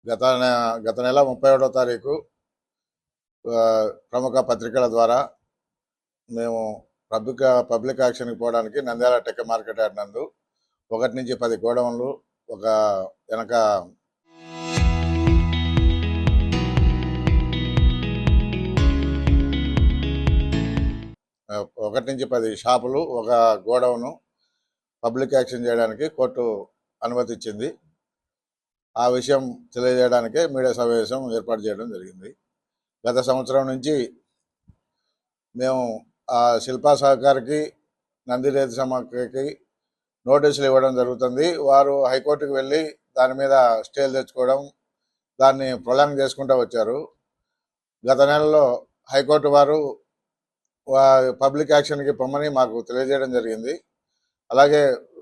గత గత నెల 31వ తారీఖు ప్రముఖ పత్రికల ద్వారా మేము పబ్లిక్ యాక్షన్కి పోవడానికి నంద్యాల టెక్ మార్కెట్ యార్డ్ నందు 1 నుంచి 10 గోడౌన్లు ఒక వెనక 1 నుంచి 10 షాపులు ఒక గోడౌను పబ్లిక్ యాక్షన్ చేయడానికి కోర్టు అనుమతి ఇచ్చింది. ఆ విషయం తెలియజేయడానికే మీడియా సమావేశం ఏర్పాటు చేయడం జరిగింది. గత సంవత్సరం నుంచి మేము ఆ శిల్పా సహకారికి నంది రైతు సమాఖ్యకి నోటీసులు ఇవ్వడం జరుగుతుంది. వారు హైకోర్టుకు వెళ్ళి దాని మీద స్టేలు తెచ్చుకోవడం, దాన్ని ప్రొలాంగ్ చేసుకుంటూ వచ్చారు. గత నెలలో హైకోర్టు వారు పబ్లిక్ యాక్షన్కి పొమ్మని మాకు తెలియజేయడం జరిగింది. అలాగే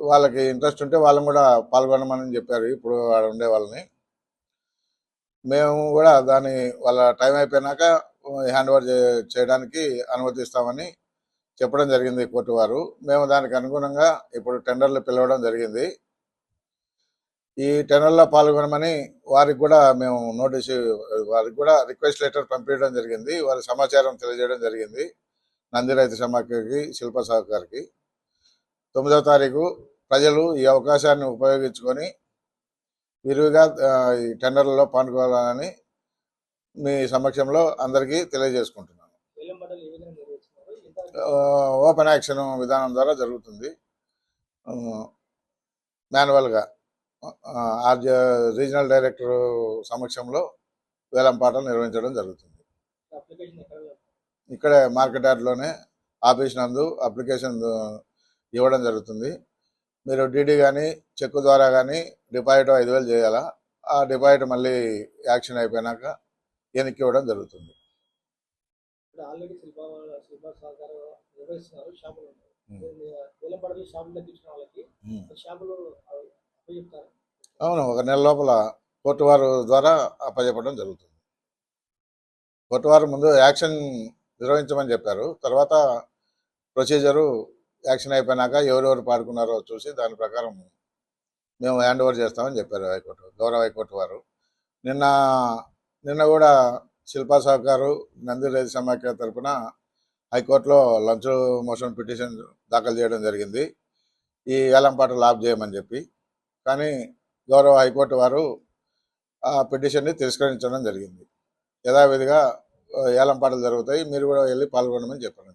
వాళ్ళకి ఇంట్రెస్ట్ ఉంటే వాళ్ళని కూడా పాల్గొనమని చెప్పారు. ఇప్పుడు ఆడ ఉండే వాళ్ళని మేము కూడా దాన్ని వాళ్ళ టైం అయిపోయినాక హ్యాండ్ ఓవర్ చేయడానికి అనుమతిస్తామని చెప్పడం జరిగింది కోర్టు వారు. మేము దానికి అనుగుణంగా ఇప్పుడు టెండర్లు పిలవడం జరిగింది. ఈ టెండర్లో పాల్గొనమని వారికి కూడా మేము వారికి కూడా రిక్వెస్ట్ లెటర్ పంపించడం జరిగింది. వారి సమాచారం తెలియజేయడం జరిగింది. నంది రైతు సమాఖ్యకి, శిల్ప సహకారికి 9వ తారీఖు ప్రజలు ఈ అవకాశాన్ని ఉపయోగించుకొని విరివిగా ఈ టెండర్లలో పాల్గొనాలని మీ సమక్షంలో అందరికీ తెలియజేసుకుంటున్నాను. ఓపెన్ యాక్షన్ విధానం ద్వారా జరుగుతుంది. మాన్యువల్గా రీజనల్ డైరెక్టర్ సమక్షంలో వేలంపాటలు నిర్వహించడం జరుగుతుంది. ఇక్కడే మార్కెట్ యార్డ్లోనే ఆఫీస్ నందు అప్లికేషన్ ఇవ్వడం జరుగుతుంది. మీరు డీడీ కానీ చెక్కు ద్వారా కానీ డిపాజిట్ 5,000 చేయాలా. ఆ డిపాజిట్ మళ్ళీ యాక్షన్ అయిపోయినాక వెనక్కి ఇవ్వడం జరుగుతుంది. అవును, 1 నెల లోపల కోర్టు వారు ద్వారా అప్పచెప్పడం జరుగుతుంది. కోర్టు వారు ముందు యాక్షన్ నిర్వహించమని చెప్పారు. తర్వాత ప్రొసీజరు యాక్షన్ అయిపోయినాక ఎవరెవరు పాడుకున్నారో చూసి దాని ప్రకారం మేము హ్యాండ్ ఓవర్ చేస్తామని చెప్పారు గౌరవ హైకోర్టు వారు. నిన్న కూడా శిల్పా సహకారు నంది రైతు సమాఖ్య తరఫున హైకోర్టులో లంచ్ మోషన్ పిటిషన్ దాఖలు చేయడం జరిగింది, ఈ వేలంపాటలు ఆఫ్ చేయమని చెప్పి. కానీ గౌరవ హైకోర్టు వారు ఆ పిటిషన్ని తిరస్కరించడం జరిగింది. యథావిధిగా వేలంపాటలు జరుగుతాయి, మీరు కూడా వెళ్ళి పాల్గొనమని చెప్పారు.